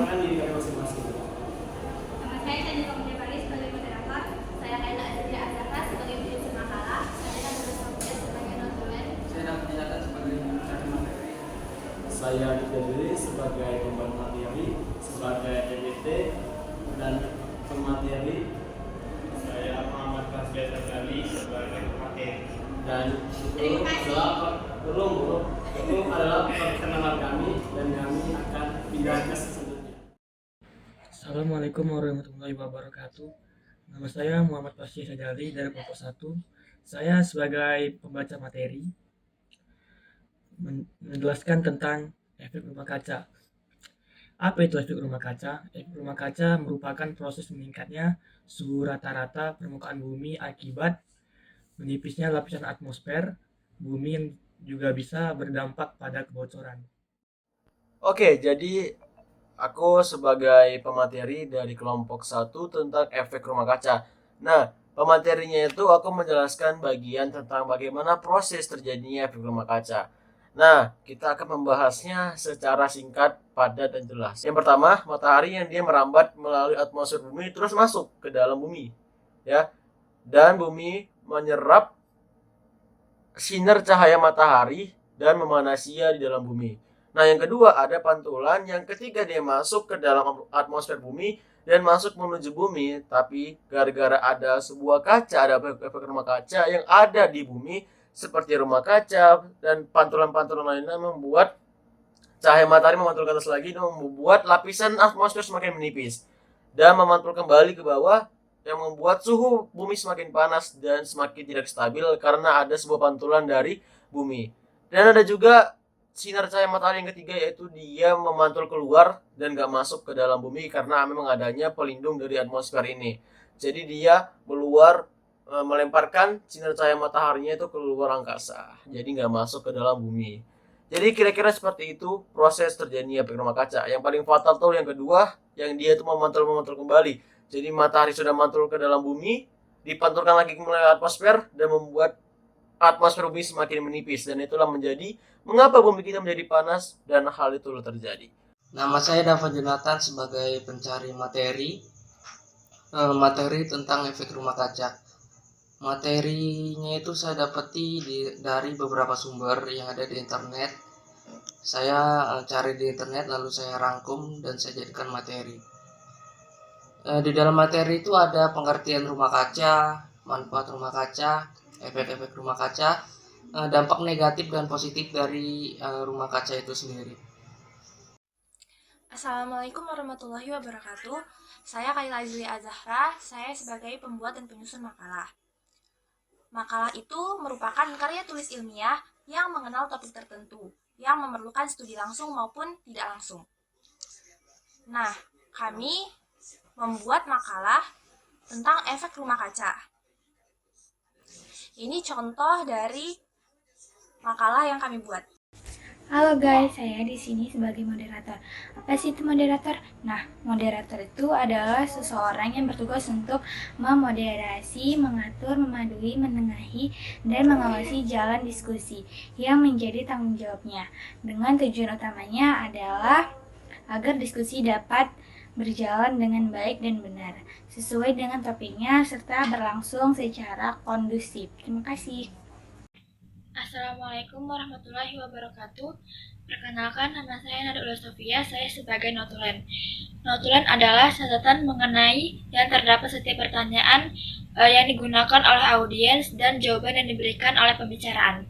memperkenalkan diri kalian masing-masing. Nama saya Tanya Komja Paris sebagai moderator. Saya Laila Azizia Azhara sebagai penyusun makalah. Saya Nabila Sofia sebagai notulen. Saya dapat dinyatakan sebagai pencari materi. Saya Didiri sebagai pembuat materi, sebagai PPT dan pemateri. Saya Muhammad Fasya Ghazali sebagai pemateri. Dan Terima kasih. itu adalah perkenalan kami dan kami akan pindah ke selanjutnya. Assalamualaikum warahmatullahi wabarakatuh. Nama saya Muhammad Fasya Ghazali dari kelompok 1. Saya sebagai pembaca materi menjelaskan tentang efek rumah kaca. Apa itu efek rumah kaca? Efek rumah kaca merupakan proses meningkatnya suhu rata-rata permukaan bumi akibat menipisnya lapisan atmosfer bumi yang juga bisa berdampak pada kebocoran. Oke, jadi aku sebagai pemateri dari kelompok 1 tentang efek rumah kaca. Nah, pematerinya itu aku menjelaskan bagian tentang bagaimana proses terjadinya efek rumah kaca. Nah, kita akan membahasnya secara singkat, padat, dan jelas. Yang pertama, matahari yang dia merambat melalui atmosfer bumi terus masuk ke dalam bumi. Ya, dan bumi menyerap sinar cahaya matahari dan memanasia di dalam bumi. Nah, yang kedua ada pantulan yang ketika dia masuk ke dalam atmosfer bumi dan masuk menuju bumi, tapi gara-gara ada sebuah kaca, ada efek rumah kaca yang ada di bumi seperti rumah kaca dan pantulan-pantulan lainnya membuat cahaya matahari memantul ke atas lagi dan membuat lapisan atmosfer semakin menipis dan memantul kembali ke bawah yang membuat suhu bumi semakin panas dan semakin tidak stabil karena ada sebuah pantulan dari bumi. Dan ada juga sinar cahaya matahari yang ketiga, yaitu dia memantul keluar dan gak masuk ke dalam bumi karena memang adanya pelindung dari atmosfer ini. Jadi dia keluar melemparkan sinar cahaya mataharinya itu keluar angkasa, jadi gak masuk ke dalam bumi. Jadi kira-kira seperti itu proses terjadinya efek rumah kaca. Yang paling fatal tuh yang kedua, yang dia itu memantul kembali. Jadi matahari sudah mantul ke dalam bumi, dipantulkan lagi melalui atmosfer dan membuat atmosfer bumi semakin menipis, dan itulah menjadi mengapa bumi kita menjadi panas dan hal itu terjadi. Nama saya Dava Jonathan sebagai pencari materi. Materi tentang efek rumah kaca. Materinya itu saya dapati dari beberapa sumber yang ada di internet. Saya cari di internet lalu saya rangkum dan saya jadikan materi. Di dalam materi itu ada pengertian rumah kaca, manfaat rumah kaca, efek-efek rumah kaca, dampak negatif dan positif dari rumah kaca itu sendiri. Assalamualaikum warahmatullahi wabarakatuh. Saya Laila Azizia Azhara, saya sebagai pembuat dan penyusun makalah. Makalah itu merupakan karya tulis ilmiah yang mengenal topik tertentu, yang memerlukan studi langsung maupun tidak langsung. Nah, kami membuat makalah tentang efek rumah kaca. Ini contoh dari makalah yang kami buat. Halo guys, saya di sini sebagai moderator. Apa sih itu moderator? Nah, moderator itu adalah seseorang yang bertugas untuk memoderasi, mengatur, memadui, menengahi, dan mengawasi jalan diskusi yang menjadi tanggung jawabnya. Dengan tujuan utamanya adalah agar diskusi dapat berjalan dengan baik dan benar, sesuai dengan topiknya, serta berlangsung secara kondusif. Terima kasih. Assalamualaikum warahmatullahi wabarakatuh. Perkenalkan, nama saya Nabila Sofia, saya sebagai notulen. Notulen adalah catatan mengenai yang terdapat setiap pertanyaan yang digunakan oleh audiens dan jawaban yang diberikan oleh pembicaraan.